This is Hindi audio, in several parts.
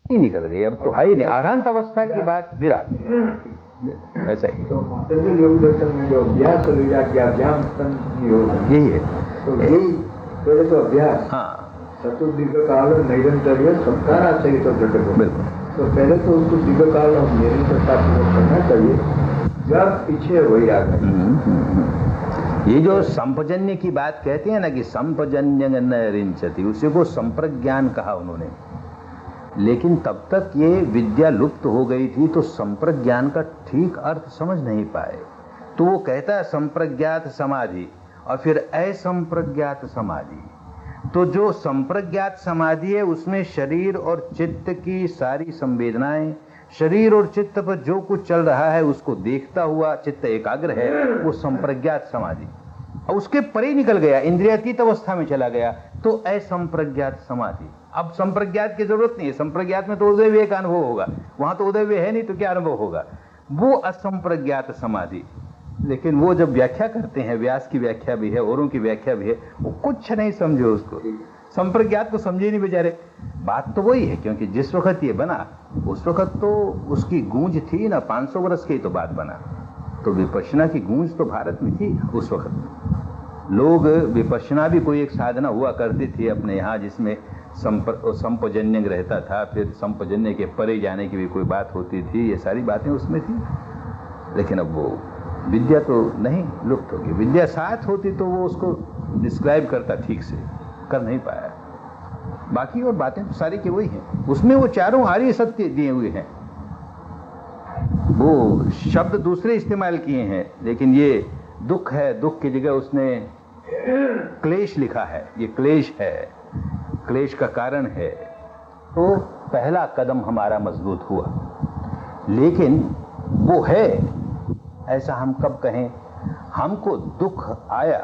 ही निकल गई, अब तो है ही नहीं। आरांत अवस्था की बात विराट, ऐसा ही तो योग दर्शन में जो अभ्यास यही है। तो यही पहले तो अभ्यास, हाँ चतुर्दीर्घ काल निरंतर संस्कार आश्रय तो घटक, बिल्कुल। तो पहले तो उसको दीर्घ काल और निरंतरता पूर्वक करना चाहिए, जब पीछे वही आ गए। ये जो संपजन्य की बात कहते हैं ना कि संपजन्य न रिंचति, उसी को संप्रज्ञान कहा उन्होंने। लेकिन तब तक ये विद्या लुप्त हो गई थी तो संप्रज्ञान का ठीक अर्थ समझ नहीं पाए। तो वो कहता है संप्रज्ञात समाधि और फिर असंप्रज्ञात समाधि। तो जो संप्रज्ञात समाधि है उसमें शरीर और चित्त की सारी संवेदनाएं, शरीर और चित्त पर जो कुछ चल रहा है उसको देखता हुआ चित्त एकाग्र है, वो संप्रज्ञात समाधि। और उसके परे निकल गया, इंद्रियातीत अवस्था में चला गया, तो असंप्रज्ञात समाधि। अब संप्रज्ञात की जरूरत नहीं है, संप्रज्ञात में तो उदय व्यय का अनुभव होगा, वहां तो उदय व्यय है नहीं तो क्या अनुभव होगा, वो असंप्रज्ञात समाधि। लेकिन वो जब व्याख्या करते हैं, व्यास की व्याख्या भी है, औरों की व्याख्या भी है, वो कुछ नहीं समझो उसको, संप्रज्ञात को समझे नहीं बेचारे। बात तो वही है, क्योंकि जिस वक्त ये बना उस वक्त तो उसकी गूंज थी ना, 500 वर्ष की तो बात बना, तो विपश्यना की गूंज तो भारत में थी उस वक्त। लोग विपश्यना भी कोई एक साधना हुआ करती थी अपने यहाँ, जिसमें संपजन्य रहता था, फिर संपजन्य के परे जाने की भी कोई बात होती थी, ये सारी बातें उसमें थी। लेकिन अब वो विद्या तो नहीं, लुप्त हो गई। विद्या साथ होती तो वो उसको डिस्क्राइब करता, ठीक से कर नहीं पाया। बाकी और बातें तो सारी की वही हैं, उसमें वो चारों आर्य सत्य दिए हुए हैं। वो शब्द दूसरे इस्तेमाल किए हैं, लेकिन ये दुख है, दुख की जगह उसने क्लेश लिखा है, ये क्लेश है, क्लेश का कारण है। तो पहला कदम हमारा मजबूत हुआ। लेकिन वो है ऐसा हम कब कहें? हमको दुख आया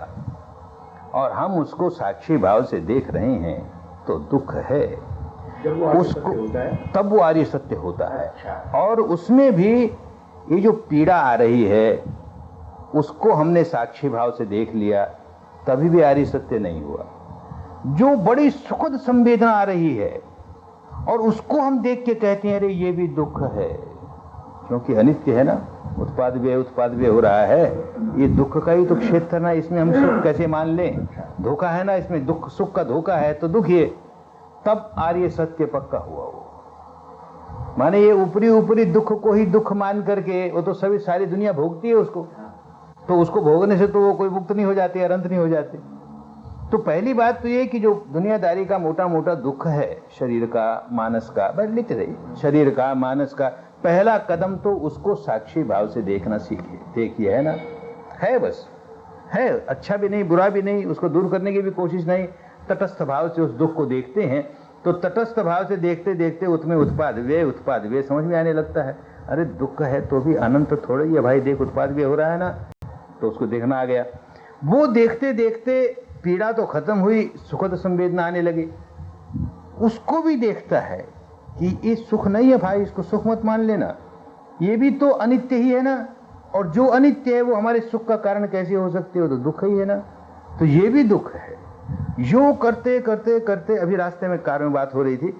और हम उसको साक्षी भाव से देख रहे हैं तो दुख है, जब वो उसको होता है तब वो आर्य सत्य होता है। अच्छा। और उसमें भी ये जो पीड़ा आ रही है उसको हमने साक्षी भाव से देख लिया, तभी भी आर्य सत्य नहीं हुआ। जो बड़ी सुखद संवेदना आ रही है और उसको हम देख के कहते हैं अरे ये भी दुख है, क्योंकि अनित्य है ना, उत्पाद व्यय हो रहा है, ये दुख का ही तो क्षेत्र ना, इसमें हम सुख कैसे मान लें? धोखा है ना इसमें, दुख सुख का धोखा है तो दुख ये, तब आर्य सत्य पक्का हुआ। वो माने ये ऊपरी ऊपरी दुख को ही दुख मान करके, वो तो सभी सारी दुनिया भोगती है उसको, तो उसको भोगने से तो वो कोई मुक्त नहीं हो जाते, अनंत नहीं हो जाते। तो पहली बात तो ये कि जो दुनियादारी का मोटा मोटा दुख है, शरीर का मानस का, बस लिख रही, शरीर का मानस का, पहला कदम तो उसको साक्षी भाव से देखना सीखिए। देखिए है ना, है बस है, अच्छा भी नहीं बुरा भी नहीं, उसको दूर करने की भी कोशिश नहीं, तटस्थ भाव से उस दुख को देखते हैं। तो तटस्थ भाव से देखते देखते उसमें उत्पाद व्यय समझ में आने लगता है। अरे दुख है तो भी अनंत थोड़ा ही है भाई, देख उत्पाद व्यय हो रहा है ना, तो उसको देखना आ गया। वो देखते देखते पीड़ा तो खत्म हुई, सुखद संवेदना आने लगी। उसको भी देखता है कि ये सुख नहीं है भाई, इसको सुख मत मान लेना, ये भी तो अनित्य ही है ना, और जो अनित्य है वो हमारे सुख का कारण कैसे हो सकते हो, तो दुख ही है ना, तो ये भी दुख है। यो करते करते करते अभी रास्ते में कार में बात हो रही थी,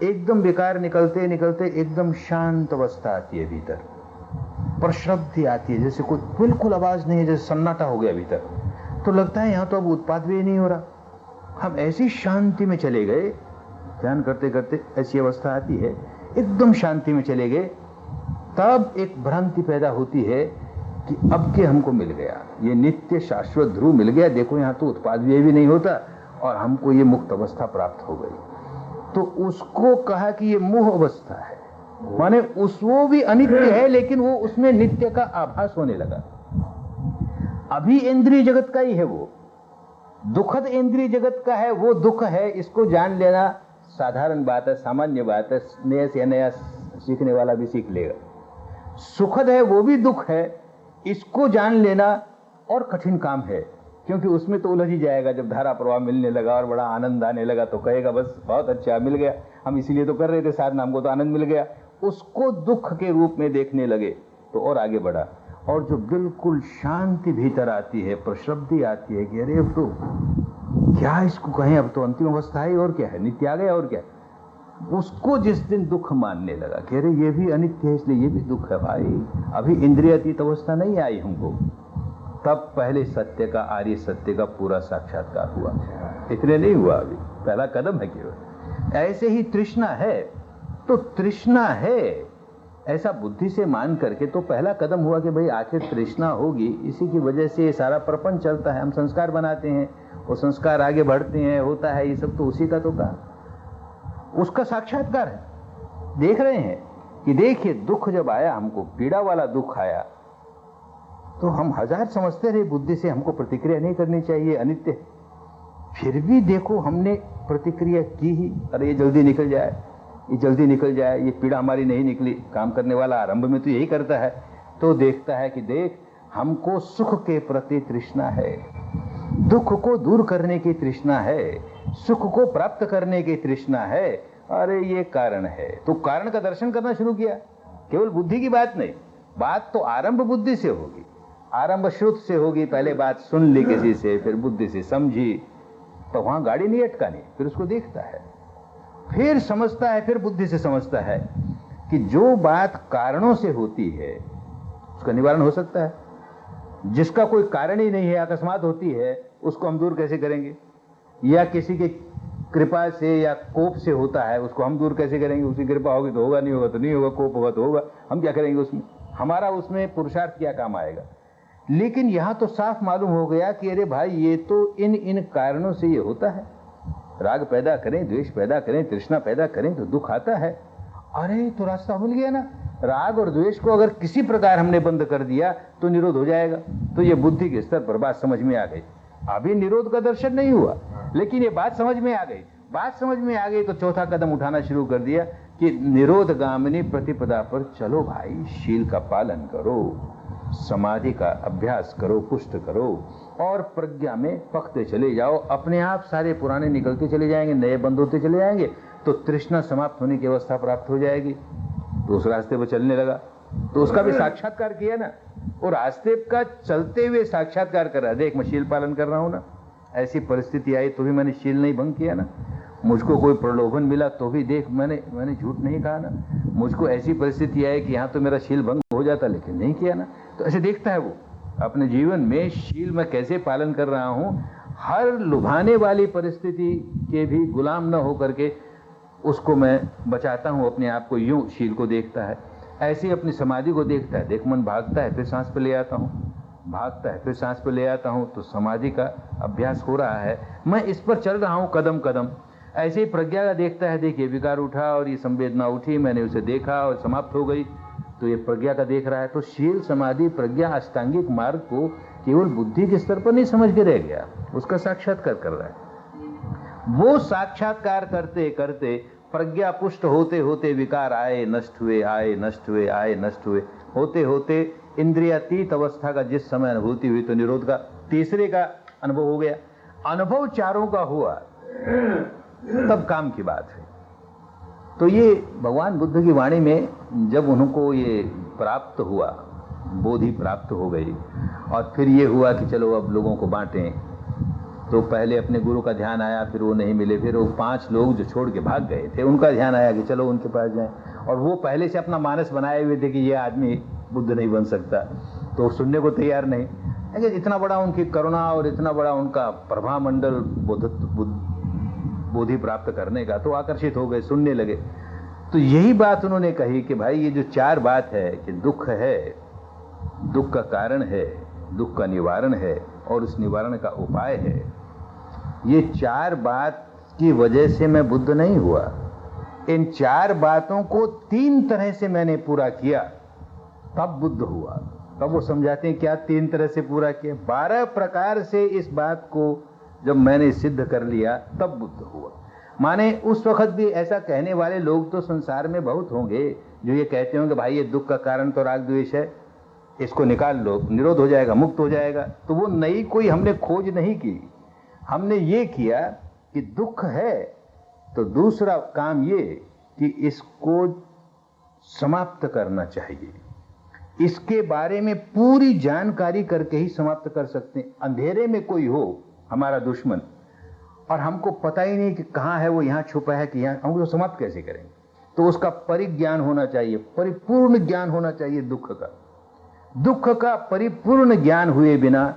एकदम बेकार निकलते निकलते एकदम शांत अवस्था आती है भीतर, प्रशब्दी आती है, जैसे कोई बिल्कुल आवाज नहीं है, जैसे सन्नाटा हो गया भीतर, तो लगता है यहां तो अब उत्पाद भी नहीं हो रहा। हम ऐसी शांति में चले गए, ध्यान करते करते ऐसी अवस्था आती है, एकदम शांति में चले गए, तब एक भ्रांति पैदा होती है कि अब के हमको मिल गया, ये नित्य शाश्वत ध्रुव मिल गया, देखो यहाँ तो उत्पाद भी नहीं होता और हमको ये मुक्त अवस्था प्राप्त हो गई। तो उसको कहा कि ये मोह अवस्था है, माने वो भी अनित्य है लेकिन वो उसमें नित्य का आभास होने लगा। अभी इंद्रिय जगत का ही है वो, दुखद इंद्रिय जगत का है, वो दुख है, इसको जान लेना साधारण बात है, सामान्य बात है, नया से नया सीखने वाला भी सीख लेगा। सुखद है वो भी दुख है, इसको जान लेना और कठिन काम है, क्योंकि उसमें तो उलझ ही जाएगा। जब धारा प्रवाह मिलने लगा और बड़ा आनंद आने लगा तो कहेगा बस बहुत अच्छा मिल गया, हम इसीलिए तो कर रहे थे साधना, हमको तो आनंद मिल गया। उसको दुख के रूप में देखने लगे तो और आगे बढ़ा। और जो बिल्कुल शांति भीतर आती है, प्रशब्दी आती है कि अरे अब तो क्या इसको कहें, अब तो अंतिम अवस्था है और क्या है, नित्य आ गया और क्या, उसको जिस दिन दुख मानने लगा कि अरे ये भी अनित्य है इसलिए ये भी दुख है भाई, अभी इंद्रियातीत अवस्था नहीं आई हमको, तब पहले सत्य का, आर्य सत्य का पूरा साक्षात्कार हुआ। इतने नहीं हुआ, अभी पहला कदम है केवल। ऐसे ही तृष्णा है तो तृष्णा है ऐसा बुद्धि से मान करके तो पहला कदम हुआ कि भाई आखिर तृष्णा होगी, इसी की वजह से ये सारा प्रपंच चलता है, हम संस्कार बनाते हैं, वो संस्कार आगे बढ़ते हैं, होता है, ये सब तो उसी का तो का उसका साक्षात्कार है। देख रहे हैं कि देखिए दुख जब आया हमको, पीड़ा वाला दुख आया, तो हम हजार समझते रहे बुद्धि से हमको प्रतिक्रिया नहीं करनी चाहिए, अनित्य, फिर भी देखो हमने प्रतिक्रिया की ही, अरे ये जल्दी निकल जाए, ये जल्दी निकल जाए, ये पीड़ा हमारी नहीं निकली। काम करने वाला आरंभ में तो यही करता है, तो देखता है कि देख हमको सुख के प्रति तृष्णा है, दुख को दूर करने की तृष्णा है, सुख को प्राप्त करने की तृष्णा है, अरे ये कारण है। तो कारण का दर्शन करना शुरू किया, केवल बुद्धि की बात नहीं, बात तो आरंभ बुद्धि से होगी, आरंभ श्रुत से होगी। पहले बात सुन ली किसी से, फिर बुद्धि से समझी, तो वहां गाड़ी नहीं अटकानी, फिर उसको देखता है, फिर समझता है, फिर बुद्धि से समझता है कि जो बात कारणों से होती है उसका निवारण हो सकता है, जिसका कोई कारण ही नहीं है, अकस्मात होती है, उसको हम दूर कैसे करेंगे, या किसी के कृपा से या कोप से होता है, उसको हम दूर कैसे करेंगे। उसकी कृपा होगी तो होगा, नहीं होगा तो नहीं होगा, कोप होगा तो होगा, हम क्या करेंगे उसमें, हमारा उसमें पुरुषार्थ क्या काम आएगा। लेकिन यहां तो साफ मालूम हो गया कि अरे भाई ये तो इन इन कारणों से ये होता है, राग पैदा करें, द्वेष पैदा करें, तृष्णा पैदा करें तो दुख आता है। अरे तो रास्ता मिल गया ना, राग और द्वेष को अगर किसी प्रकार हमने बंद कर दिया तो निरोध हो जाएगा। तो ये बुद्धि के स्तर पर बात समझ में आ गई। अभी निरोध का दर्शन नहीं हुआ, लेकिन ये बात समझ में आ गई। बात समझ में आ गई तो चौथा कदम उठाना शुरू कर दिया कि निरोध गामिनी प्रतिपदा पर चलो भाई, शील का पालन करो, समाधि का अभ्यास करो, पुष्ट करो, और प्रज्ञा में पकते चले जाओ। अपने आप सारे पुराने निकलते चले जाएंगे, नए बंद होते चले जाएंगे, तो तृष्णा समाप्त होने की अवस्था प्राप्त हो जाएगी। तो उस रास्ते पर चलने लगा, तो उसका भी साक्षात्कार किया ना, और रास्ते का चलते हुए साक्षात्कार कर रहा है, देख मैं शील पालन कर रहा हूं ना, ऐसी परिस्थिति आई तो भी मैंने शील नहीं भंग किया ना, मुझको कोई प्रलोभन मिला तो भी देख मैंने झूठ नहीं कहा ना, मुझको ऐसी परिस्थिति आई कि यहाँ तो मेरा शील भंग हो जाता लेकिन नहीं किया ना। तो ऐसे देखता है वो अपने जीवन में शील मैं कैसे पालन कर रहा हूं, हर लुभाने वाली परिस्थिति के भी गुलाम न हो करके उसको मैं बचाता हूं अपने आप को। यूं शील को देखता है, ऐसे ही अपनी समाधि को देखता है, देख मन भागता है फिर सांस पे ले आता हूं, भागता है फिर सांस पे ले आता हूं, तो समाधि का अभ्यास हो रहा है, मैं इस पर चल रहा हूं कदम कदम। ऐसे ही प्रज्ञा का देखता है, देखिए विकार उठा और ये संवेदना उठी, मैंने उसे देखा और समाप्त हो गई, तो ये प्रज्ञा का देख रहा है। तो शील समाधि प्रज्ञा अष्टांगिक मार्ग को केवल बुद्धि के स्तर पर नहीं समझ के रह गया, उसका साक्षात्कार कर रहा है। वो साक्षात्कार करते करते प्रज्ञा पुष्ट होते होते विकार आए नष्ट हुए, आए नष्ट हुए, आए नष्ट हुए, होते होते इंद्रियातीत अवस्था का जिस समय अनुभूति हुई तो निरोध का तीसरे का अनुभव हो गया। अनुभव चारों का हुआ तब काम की बात है। तो ये भगवान बुद्ध की वाणी में जब उनको ये प्राप्त हुआ, बोधि प्राप्त हो गई, और फिर ये हुआ कि चलो अब लोगों को बांटें, तो पहले अपने गुरु का ध्यान आया, फिर वो नहीं मिले, फिर वो 5 लोग जो छोड़ के भाग गए थे उनका ध्यान आया कि चलो उनके पास जाएं, और वो पहले से अपना मानस बनाए हुए थे कि ये आदमी बुद्ध नहीं बन सकता, तो सुनने को तैयार नहीं। लेकिन इतना बड़ा उनकी करुणा और इतना बड़ा उनका प्रभामंडल बोधि प्राप्त करने का, तो आकर्षित हो गए, सुनने लगे। तो यही बात उन्होंने कही कि भाई ये जो 4 बात है कि दुख है, दुख का कारण है, दुख का निवारण है और उस निवारण का उपाय है, ये 4 बात की वजह से मैं बुद्ध नहीं हुआ। इन 4 बातों को 3 तरह से मैंने पूरा किया तब बुद्ध हुआ। तब वो समझाते हैं क्या 3 तरह से पूरा किया, 12 प्रकार से इस बात को जब मैंने सिद्ध कर लिया तब बुद्ध हुआ। माने उस वक्त भी ऐसा कहने वाले लोग तो संसार में बहुत होंगे जो ये कहते होंगे भाई ये दुख का कारण तो राग द्वेष है, इसको निकाल लो, निरोध हो जाएगा, मुक्त हो जाएगा। तो वो नई कोई हमने खोज नहीं की, हमने ये किया कि दुख है तो दूसरा काम ये कि इसको समाप्त करना चाहिए, इसके बारे में पूरी जानकारी करके ही समाप्त कर सकते हैं। अंधेरे में कोई हो हमारा दुश्मन और हमको पता ही नहीं कि कहाँ है वो, यहाँ छुपा है कि यहाँ, हम उसको समाप्त कैसे करेंगे? तो उसका परिज्ञान होना चाहिए, परिपूर्ण ज्ञान होना चाहिए दुख का। दुख का परिपूर्ण ज्ञान हुए बिना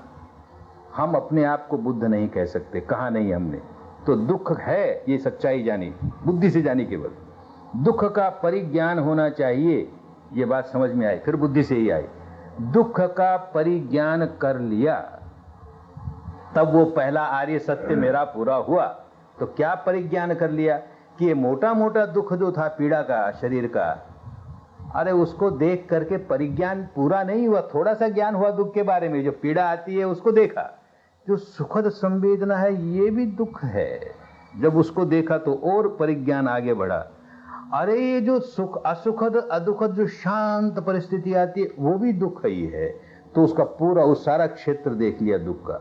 हम अपने आप को बुद्ध नहीं कह सकते। कहा नहीं हमने, तो दुख है ये सच्चाई जानी, बुद्धि से जानी केवल। दुख का परिज्ञान होना चाहिए, ये बात समझ में आई, फिर बुद्धि से ही आई। दुख का परिज्ञान कर लिया तब वो पहला आर्य सत्य मेरा पूरा हुआ। तो क्या परिज्ञान कर लिया कि ये मोटा मोटा दुख जो था पीड़ा का, शरीर का, अरे उसको देख करके परिज्ञान पूरा नहीं हुआ, थोड़ा सा ज्ञान हुआ दुख के बारे में। जो पीड़ा आती है उसको देखा, जो सुखद संवेदना है ये भी दुख है, जब उसको देखा तो और परिज्ञान आगे बढ़ा। अरे ये जो सुख, असुखद अदुखद जो शांत परिस्थिति आती है वो भी दुख ही है। तो उसका पूरा, उस सारा क्षेत्र देख लिया दुख का।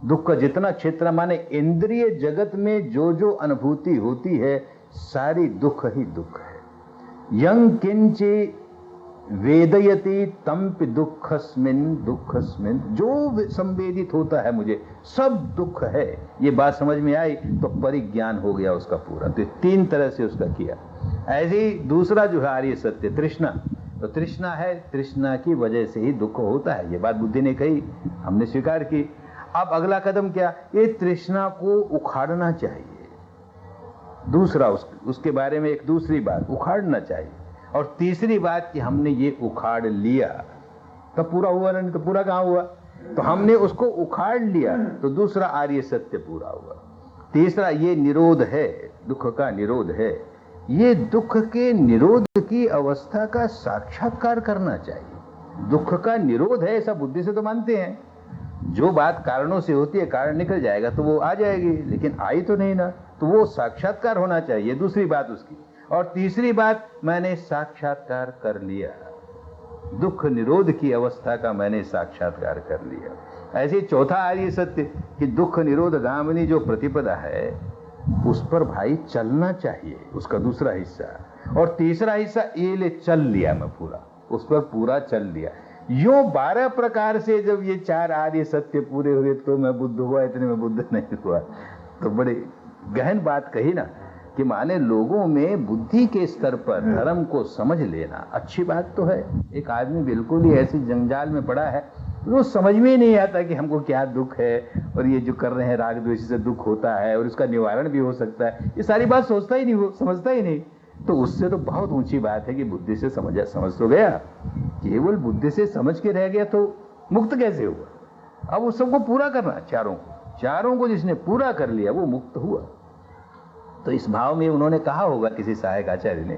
दुख का जितना क्षेत्र, माने इंद्रिय जगत में जो जो अनुभूति होती है सारी दुख ही दुख है। यं किंचि वेदयति तंपि दुखस्मिन दुखस्मिन, जो संवेदित होता है मुझे सब दुख है। ये बात समझ में आई तो परिज्ञान हो गया उसका पूरा। तो तीन तरह से उसका किया। ऐसे ही दूसरा जो है आर्य सत्य, तृष्णा। तो तृष्णा है, तृष्णा की वजह से ही दुख होता है, ये बात बुद्धि ने कही, हमने स्वीकार की। अब अगला कदम क्या? ये तृष्णा को उखाड़ना चाहिए। दूसरा उसके बारे में एक दूसरी बात, उखाड़ना चाहिए। और तीसरी बात कि हमने ये उखाड़ लिया तब पूरा हुआ, नहीं तो पूरा कहाँ हुआ? तो हमने उसको उखाड़ लिया तो दूसरा आर्य सत्य पूरा हुआ। तीसरा ये निरोध है, दुख का निरोध है। ये दुख के निरोध की अवस्था का साक्षात्कार करना चाहिए। दुख का निरोध है ऐसा बुद्धि से तो मानते हैं, जो बात कारणों से होती है, कारण निकल जाएगा तो वो आ जाएगी, लेकिन आई तो नहीं ना, तो वो साक्षात्कार होना चाहिए, दूसरी बात उसकी। और तीसरी बात, मैंने साक्षात्कार कर लिया, दुख निरोध की अवस्था का मैंने साक्षात्कार कर लिया। ऐसे चौथा आर्य सत्य कि दुख निरोध गामिनी जो प्रतिपदा है उस पर भाई चलना चाहिए, उसका दूसरा हिस्सा। और तीसरा हिस्सा ये ले चल लिया मैं पूरा, उस पर पूरा चल लिया। यूं 12 प्रकार से जब ये 4 आर्य सत्य पूरे हुए तो मैं बुद्ध हुआ, इतने में बुद्ध नहीं हुआ। तो बड़ी गहन बात कही ना, कि माने लोगों में बुद्धि के स्तर पर धर्म को समझ लेना अच्छी बात तो है। एक आदमी बिल्कुल ही ऐसी जंजाल में पड़ा है, वो समझ में ही नहीं आता कि हमको क्या दुख है, और ये जो कर रहे हैं राग द्वेष से दुख होता है और इसका निवारण भी हो सकता है, ये सारी बात सोचता ही नहीं, वो समझता ही नहीं। तो उससे तो बहुत ऊंची बात है कि बुद्धि से समझ तो गया, केवल बुद्धि से समझ के रह गया तो मुक्त कैसे हुआ? अब उस सबको पूरा करना, चारों को जिसने पूरा कर लिया वो मुक्त हुआ। तो इस भाव में उन्होंने कहा होगा किसी सहायक आचार्य ने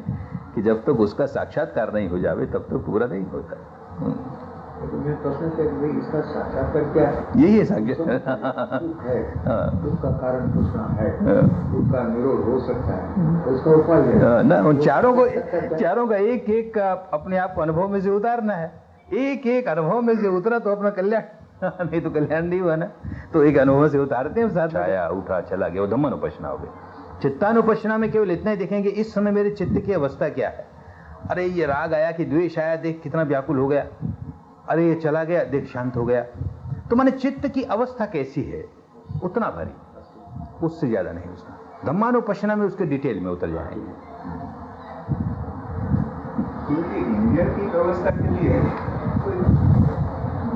कि जब तक उसका साक्षात्कार नहीं हो जावे तब तक पूरा नहीं होता। तो मेरे प्रश्न से भाई इसका साक्षात्कार क्या है? यही है साक्षात्कार। दुख का कारण तृष्णा है, दुख का निरोध हो सकता है, तो उसका उपाय है ना। उन चारों का एक एक अपने आप को अनुभव में से उतारना है। एक एक अनुभव में से उतरा तो अपना कल्याण, नहीं तो कल्याण नहीं हुआ ना। तो एक अनुभव से उतारते हैं, साथ आया उठा चला गया, वो धम्मानुपश्यना हो गया। चित्तानुपश्यना में केवल इतना ही देखेंगे इस समय मेरे चित्त की अवस्था क्या है। अरे ये राग आया कि द्वेष आया, देख कितना व्याकुल हो गया। अरे ये चला गया, देख शांत हो गया। तो माने चित्त की अवस्था कैसी है उतना भरी, उससे ज्यादा नहीं। उसमें धम्मानुपश्यना में उसके डिटेल में उतर जाएंगे। इंद्रिय की अवस्था के लिए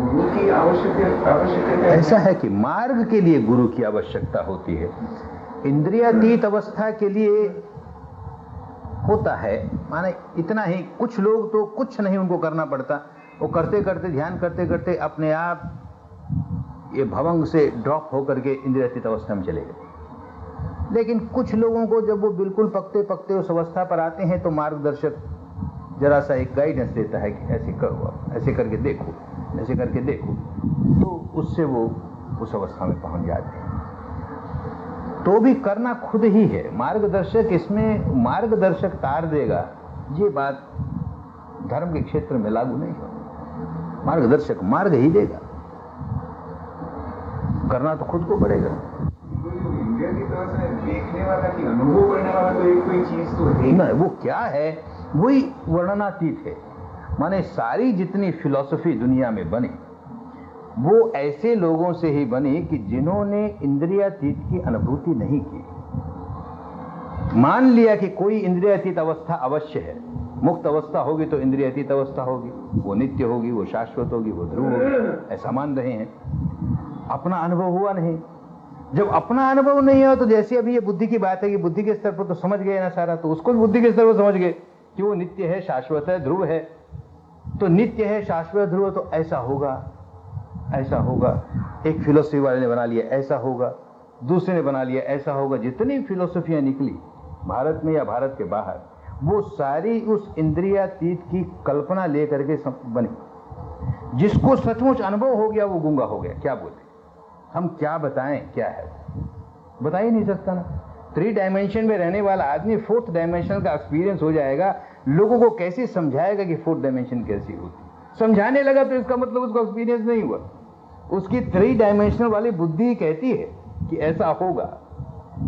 गुरु की आवश्यकता ऐसा है कि मार्ग के लिए गुरु की आवश्यकता होती है। इंद्रियातीत अवस्था के लिए होता है, माने इतना ही। कुछ लोग तो कुछ नहीं उनको करना पड़ता, वो करते करते ध्यान करते करते अपने आप ये भवंग से ड्रॉप होकर के इंद्रियातीत अवस्था में चले गए। लेकिन कुछ लोगों को जब वो बिल्कुल पकते पकते उस अवस्था पर आते हैं तो मार्गदर्शक जरा सा एक गाइडेंस देता है कि ऐसे करो, ऐसे करके देखो, ऐसे करके देखो, तो उससे वो उस अवस्था में पहुंच जाते हैं। तो भी करना खुद ही है। मार्गदर्शक इसमें मार्गदर्शक तार देगा, ये बात धर्म के क्षेत्र में लागू नहीं होगी। मार्गदर्शक मार्ग ही देगा, करना तो खुद को पड़ेगा। इंद्रिय की तरह से देखने वाला कि अनुभव करने वाला तो एक कोई चीज तो है ना, वो क्या है वही वर्णनातीत है। माने सारी जितनी फिलॉसफी दुनिया में बनी वो ऐसे लोगों से ही बनी कि जिन्होंने इंद्रियातीत की अनुभूति नहीं की। मान लिया कि कोई इंद्रियातीत अवस्था अवश्य है, मुक्त अवस्था होगी तो इंद्रियातीत अवस्था होगी, वो नित्य होगी, वो शाश्वत होगी, वो ध्रुव होगी, ऐसा मान रहे हैं। अपना अनुभव हुआ नहीं। जब अपना अनुभव नहीं हो तो जैसे अभी ये बुद्धि की बात है कि बुद्धि के स्तर पर तो समझ गए ना सारा, तो उसको भी बुद्धि के स्तर पर समझ गए कि वो नित्य है, शाश्वत है, ध्रुव है। तो नित्य है, शाश्वत, ध्रुव, तो ऐसा होगा, ऐसा होगा। एक फिलोसफी वाले ने बना लिया ऐसा होगा, दूसरे ने बना लिया ऐसा होगा। जितनी फिलोसफियां निकली भारत में या भारत के बाहर, वो सारी उस इंद्रियातीत की कल्पना लेकर के बनी। जिसको सचमुच अनुभव हो गया वो गूंगा हो गया। क्या बोले हम, क्या बताएं क्या है, बता ही नहीं सकता ना। 3 डायमेंशन में रहने वाला आदमी 4th डायमेंशन का एक्सपीरियंस हो जाएगा, लोगों को कैसे समझाएगा कि 4th डायमेंशन कैसी होती। समझाने लगा तो इसका मतलब उसको एक्सपीरियंस नहीं हुआ। उसकी 3 डायमेंशनल वाली बुद्धि कहती है कि ऐसा होगा,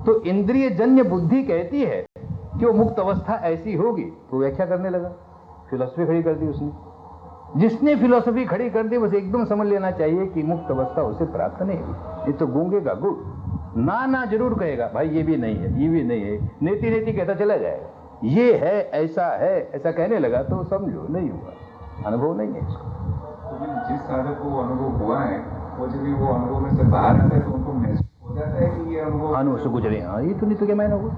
तो इंद्रिय जन्य बुद्धि कहती है कि वो मुक्त अवस्था ऐसी होगी, तो व्याख्या करने लगा, फिलोसफी खड़ी कर दी उसने। जिसने फिलोसफी खड़ी कर दी बस एकदम समझ लेना चाहिए कि मुक्त अवस्था उसे प्राप्त नहीं हुई। ये तो गूंगे का गुड़ ना ना जरूर कहेगा, भाई ये भी नहीं है, ये भी नहीं है, नेति नेति कहता चला जाएगा, ये है, ऐसा है, ऐसा कहने लगा तो समझो नहीं हुआ, अनुभव नहीं है इसको। जिस साधक को अनुभव हुआ है वो जब भी वो अनुभव में से बाहर आता है तो उनको महसूस हो जाता है कि ये अनुभव से गुजरे। हाँ, ये तो नहीं तो क्या मैंने हुआ,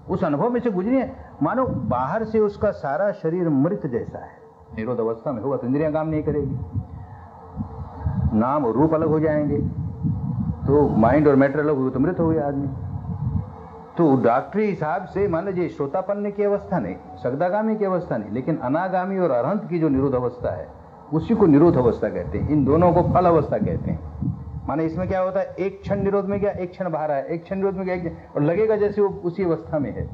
उस अनुभव में से गुजरे। मानो बाहर से उसका सारा शरीर मृत जैसा है, निरोध अवस्था में होगा तो इंद्रियां काम नहीं करेगी, नाम और रूप अलग हो जाएंगे, तो माइंड और मैटर अलग हुए तो मृत हो गया आदमी। तो डॉक्टरी हिसाब से मान लीजिए श्रोतापन्न की अवस्था नहीं, शब्दागामी की अवस्था नहीं, लेकिन अनागामी और अरहंत की जो निरोध अवस्था है उसी को निरोध अवस्था कहते हैं। इन दोनों को फल अवस्था कहते हैं। माने इसमें क्या होता है, एक क्षण निरोध में गया, एक क्षण बाहर आया, एक क्षण निरोध में गया, और लगेगा जैसे वो उसी अवस्था में है,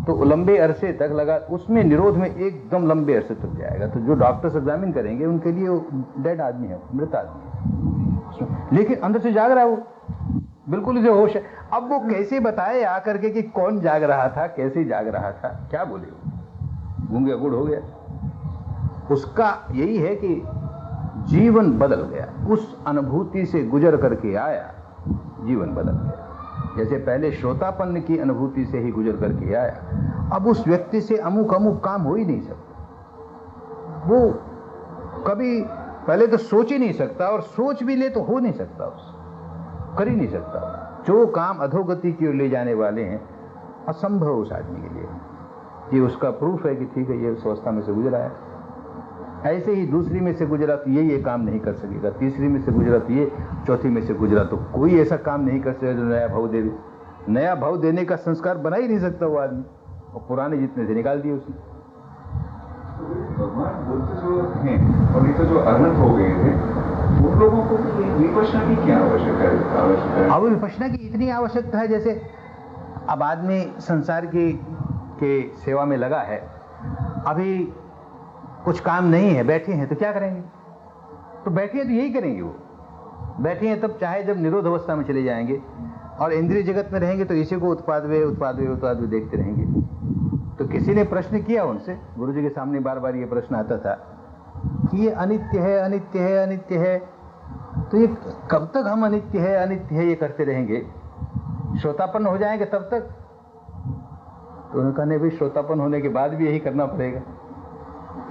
तो लंबे अरसे तक लगा, उसमें निरोध में एकदम लंबे अरसे तक जाएगा। तो जो डॉक्टर्स एग्जामिन करेंगे उनके लिए वो डेड आदमी है, मृत आदमी है, लेकिन अंदर से जाग रहा है, वो बिल्कुल इसे होश है। अब वो कैसे बताए आकर के कि कौन जाग रहा था, कैसे जाग रहा था, क्या बोले, गूंगे गुड़ हो गया। उसका यही है कि जीवन बदल गया, उस अनुभूति से गुजर करके आया, जीवन बदल गया। जैसे पहले श्रोतापन्न की अनुभूति से ही गुजर करके आया, अब उस व्यक्ति से अमुक अमुक काम हो ही नहीं सकता। वो कभी पहले तो सोच ही नहीं सकता, और सोच भी ले तो हो नहीं सकता, उससे कर ही नहीं सकता। जो काम अधोगति की ओर ले जाने वाले हैं असंभव उस आदमी के लिए। ये उसका प्रूफ है कि ठीक है, ये उस अवस्था में से गुजरा है। ऐसे ही दूसरी में से गुजरा तो ये काम नहीं कर सकेगा, तीसरी में से गुजरा तो ये, चौथी में से गुजरा तो कोई ऐसा काम नहीं कर सकेगा जो नया भाव दे। नया भाव देने का संस्कार बना ही नहीं सकता वो आदमी, और पुराने जितने से निकाल दिए उसने। भगवान बुद्ध जो हैं और ये तो जो अनंत हो गए थे, उन लोगों को विपश्यना की क्या आवश्यकता है? अब विपश्यना की इतनी आवश्यकता है, जैसे अब आदमी संसार के सेवा में लगा है, अभी कुछ काम नहीं है, बैठे हैं तो क्या करेंगे, तो बैठे हैं तो यही करेंगे। वो बैठे हैं तब चाहे जब निरोध अवस्था में चले जाएंगे और इंद्रिय जगत में रहेंगे तो इसी को उत्पाद वे देखते रहेंगे। तो किसी ने प्रश्न किया उनसे, गुरु जी के सामने बार बार ये प्रश्न आता था कि ये अनित्य है, अनित्य है, अनित्य है, तो ये कब तक हम अनित्य है ये करते रहेंगे, श्रोतापन्न हो जाएंगे तब तक? तो उन्होंने कहा नहीं भाई, श्रोतापन्न होने के बाद भी यही करना पड़ेगा।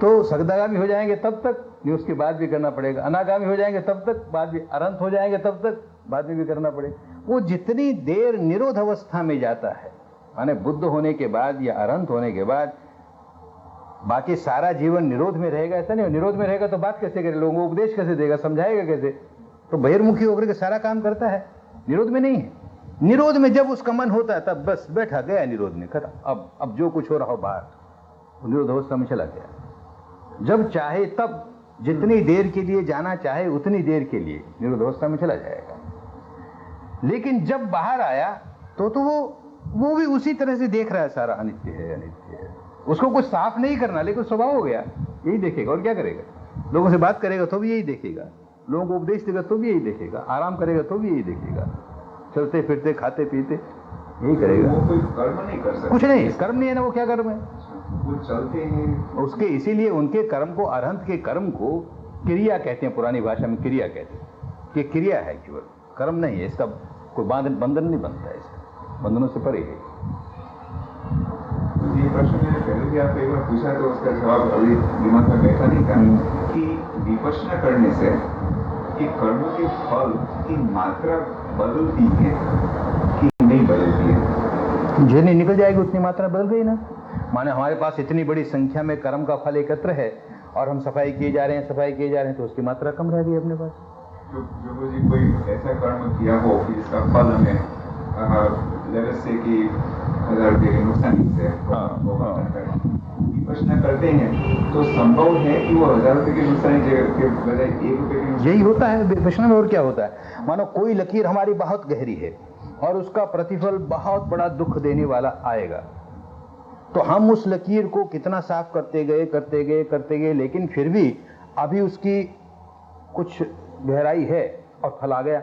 तो सगदागामी हो जाएंगे तब तक, ये उसके बाद भी करना पड़ेगा। अनागामी हो जाएंगे तब तक, बाद भी अरहंत हो जाएंगे तब तक, बाद में भी करना पड़ेगा। वो जितनी देर निरोध अवस्था में जाता है, माने बुद्ध होने के बाद या अरहंत होने के बाद, बाकी सारा जीवन निरोध में रहेगा, ऐसा नहीं। निरोध में रहेगा तो बात कैसे करे, लोगों को उपदेश कैसे देगा, समझाएगा कैसे? तो बहिर्मुखी होकर के सारा काम करता है, निरोध में नहीं है। निरोध में जब उसका मन होता है तब बस बैठा गया निरोध में, खत्म। अब जो कुछ हो रहा हो बाहर, निरोध अवस्था में चला गया। जब चाहे तब, जितनी देर के लिए जाना चाहे उतनी देर के लिए निरोध अवस्था में चला जाएगा। लेकिन जब बाहर आया तो वो भी उसी तरह से देख रहा है, सारा अनित्य है, अनित्य है। उसको कुछ साफ नहीं करना, लेकिन स्वभाव हो गया, यही देखेगा। और क्या करेगा? लोगों से बात करेगा तो भी यही देखेगा, लोगों को उपदेश देगा तो भी यही देखेगा, आराम करेगा तो भी यही देखेगा, चलते फिरते खाते पीते यही करेगा। वो कोई कर्म नहीं कर सकता, कुछ नहीं, कर्म नहीं है ना, वो क्या कर्म है? वो चलते हैं उसके, इसीलिए उनके कर्म को, अरहंत के कर्म को क्रिया कहते हैं, पुरानी भाषा में क्रिया कहते हैं कि क्रिया है केवल, कर्म नहीं है, इसका कोई बंधन नहीं बनता है, इसका बंधनों से परे है। ये प्रश्न मैंने पहले भी आपको एक बार पूछा तो उसका जवाब अभी दिमाग में बैठा नहीं था कि विपश्यना करने से कि कर्म के फल की मात्रा बदलती है कि नहीं बदलती है? जितनी निकल जाएगी उतनी मात्रा बदल गई ना। माने हमारे पास इतनी बड़ी संख्या में कर्म का फल एकत्र है और हम सफाई किए जा रहे हैं तो उसकी मात्रा कम रह गई अपने पास। जो जी कोई ऐसा कर्म किया हो कि जिसका फल हमें लेवल से कि 1000 रुपये के नुकसान से विपश्यना करते हैं तो संभव है कि वो 1000 रुपये के नुकसान के बजाय 1 रुपये के नुकसान। यही होता है विपश्यना में। और क्या होता है, मानो कोई लकीर हमारी बहुत गहरी है और उसका प्रतिफल बहुत बड़ा दुख देने वाला आएगा, तो हम उस लकीर को कितना साफ करते गए, लेकिन फिर भी अभी उसकी कुछ गहराई है और फल आ गया।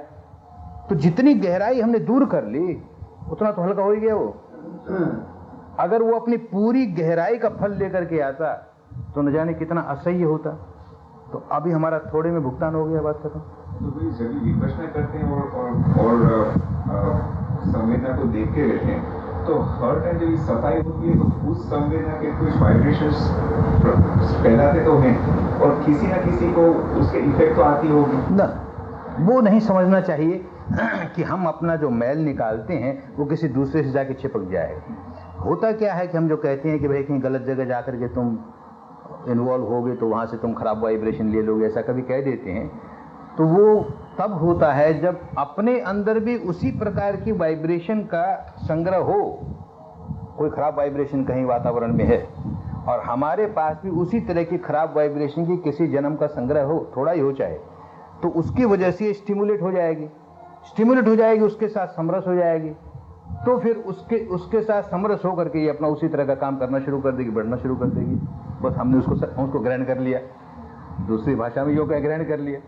तो जितनी गहराई हमने दूर कर ली उतना तो हल्का हो ही गया वो। अगर वो अपनी पूरी गहराई का फल लेकर के आता तो न जाने कितना असह्य होता। तो अभी हमारा थोड़े में भुगतान हो गया, बात खत्म। तो भाई जब विपश्यना करते हैं और संवेदना को देखते रहते हैं तो हर टाइम जब सफाई होती है तो उस संवेदना के कुछ वाइब्रेशंस फैलाते तो हैं और किसी ना किसी को उसके इफेक्ट तो आती होगी ना। वो नहीं समझना चाहिए कि हम अपना जो मैल निकालते हैं वो किसी दूसरे से जाके चिपक जाए। होता क्या है कि हम जो कहते हैं कि भाई कहीं गलत जगह जाकर के तुम इन्वॉल्व होगे तो वहाँ से तुम खराब वाइब्रेशन ले लोगे, ऐसा कभी कह देते हैं, तो वो तब होता है जब अपने अंदर भी उसी प्रकार की वाइब्रेशन का संग्रह हो। कोई खराब वाइब्रेशन कहीं वातावरण में है और हमारे पास भी उसी तरह की खराब वाइब्रेशन की किसी जन्म का संग्रह हो, थोड़ा ही हो चाहे, तो उसकी वजह से स्टिमुलेट हो जाएगी, उसके साथ समरस हो जाएगी। तो फिर उसके साथ समरस होकर के ये अपना उसी तरह का काम करना शुरू कर देगी, बढ़ना शुरू कर देगी। बस हमने उसको ग्रहण कर लिया, दूसरी भाषा में योग ग्रहण कर लिया।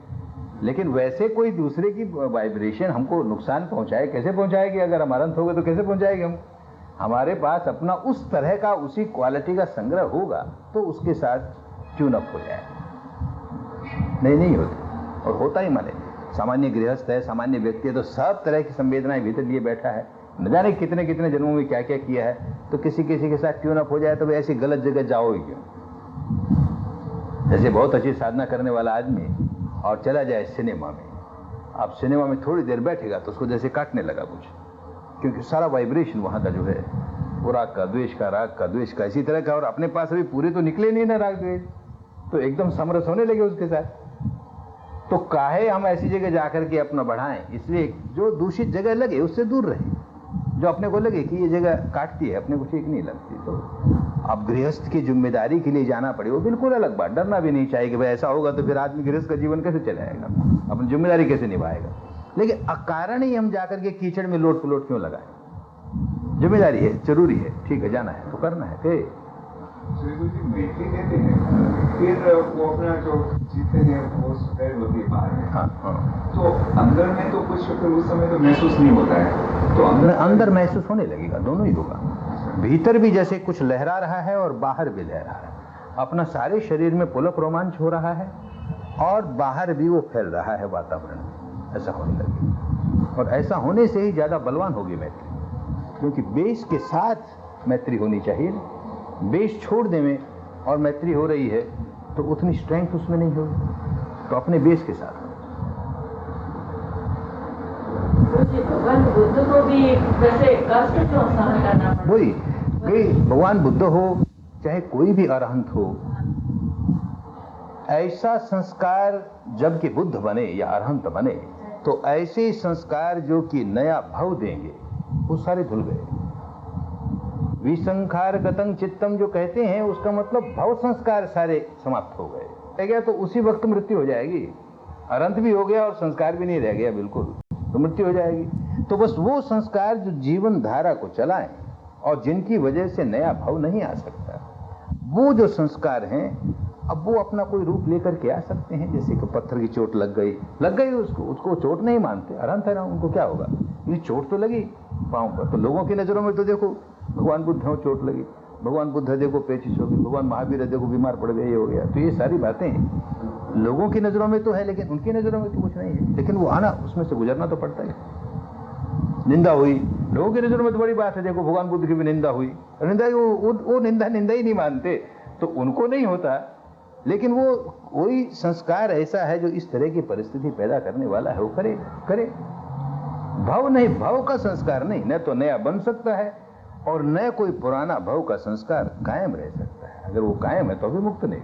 लेकिन वैसे कोई दूसरे की वाइब्रेशन हमको नुकसान पहुंचाए, कैसे पहुंचाएगी? अगर हम अनंत हो गए तो कैसे पहुंचाएगी हम? हमारे पास अपना उस तरह का उसी क्वालिटी का संग्रह होगा तो उसके साथ ट्यून अप हो जाएगा। नहीं होती, और होता ही माने सामान्य गृहस्थ है, सामान्य व्यक्ति है तो सब तरह की संवेदनाएं भीतर लिए बैठा है, न जाने कितने कितने जन्मों में क्या क्या किया है। तो किसी के साथ ट्यून अप हो जाए तो ऐसी गलत जगह जाओ ही क्यों? जैसे बहुत अच्छी साधना करने वाला आदमी और चला जाए सिनेमा में, अब सिनेमा में थोड़ी देर बैठेगा तो उसको जैसे काटने लगा कुछ, क्योंकि सारा वाइब्रेशन वहां का जो है वो राग का, द्वेष का, इसी तरह का। और अपने पास अभी पूरे तो निकले नहीं ना राग द्वेष, तो एकदम समरस होने लगे उसके साथ। तो काहे हम ऐसी जगह जाकर के अपना बढ़ाएं? इसलिए जो दूषित जगह लगे उससे दूर रहे, जो अपने को लगे कि ये जगह काटती है, अपने को ठीक नहीं लगती। तो अब गृहस्थ की जिम्मेदारी के लिए जाना पड़े वो बिल्कुल अलग बात। डरना भी नहीं चाहिए कि भाई ऐसा होगा तो फिर आदमी गृहस्थ का जीवन कैसे चलाएगा, अपनी जिम्मेदारी कैसे निभाएगा। लेकिन अकारण ही हम जाकर के कीचड़ में लोट पलोट क्यों लगाएं? जिम्मेदारी है, जरूरी है, ठीक है, जाना है तो करना है। मैत्री देते हैं, फिर वो अपना जो जीते हैं वो स्प्रेड होती है बाहर में। हाँ। तो अंदर में तो कुछ फिर उस समय तो महसूस नहीं होता है, तो अंदर महसूस होने लगेगा, दोनों ही होगा। भीतर भी जैसे कुछ लहरा रहा है और बाहर भी लहरा रहा है। अपना सारे शरीर में पुलक रोमांच हो रहा है और बाहर भी वो फैल रहा है वातावरण, ऐसा होने लगेगा। और ऐसा होने से ही ज्यादा बलवान होगी मैत्री, क्योंकि बेस के साथ मैत्री होनी चाहिए। बेस छोड़ देवे और मैत्री हो रही है तो उतनी स्ट्रेंथ उसमें नहीं होगी। तो अपने बेस के साथ भगवान बुद्ध को भी वैसे कष्ट क्यों सहन करना पड़ा? वही कि भगवान बुद्ध हो चाहे कोई भी अरहंत हो, ऐसा संस्कार जब कि बुद्ध बने या अरहंत बने तो ऐसे संस्कार जो कि नया भाव देंगे वो सारे धुल गए। विसंखार गतं चित्तम जो कहते हैं उसका मतलब भाव संस्कार सारे समाप्त हो गए। गया तो उसी वक्त मृत्यु हो जाएगी। अरंत भी हो गया और संस्कार भी नहीं रह गया बिल्कुल, तो मृत्यु हो जाएगी। तो बस वो संस्कार जो जीवन धारा को चलाएं और जिनकी वजह से नया भाव नहीं आ सकता, वो जो संस्कार हैं अब वो अपना कोई रूप लेकर के आ सकते हैं। जैसे कि पत्थर की चोट लग गई उसको चोट नहीं मानते, अरहंत है ना, उनको क्या होगा, ये चोट तो लगी पांव पर। तो लोगों की नजरों में तो देखो भगवान बुद्ध हो चोट लगी, भगवान बुद्ध देखो पेचिश हो गई, भगवान महावीर देखो बीमार पड़ गए, ये हो गया। तो ये सारी बातें लोगों की नजरों में तो है, लेकिन उनकी नजरों में तो कुछ नहीं है। लेकिन वो आना, उसमें से गुजरना तो पड़ता है। निंदा हुई, लोगों की नजरों में तो बड़ी बात है। देखो भगवान बुद्ध की भी निंदा हुई, निंदा वो निंदा ही नहीं मानते, तो उनको नहीं होता। लेकिन वो कोई संस्कार ऐसा है जो इस तरह की परिस्थिति पैदा करने वाला है, वो करे। भव नहीं, भव का संस्कार नहीं, न तो नया बन सकता है और न कोई पुराना भव का संस्कार कायम रह सकता है। अगर वो कायम है तो भी मुक्त नहीं।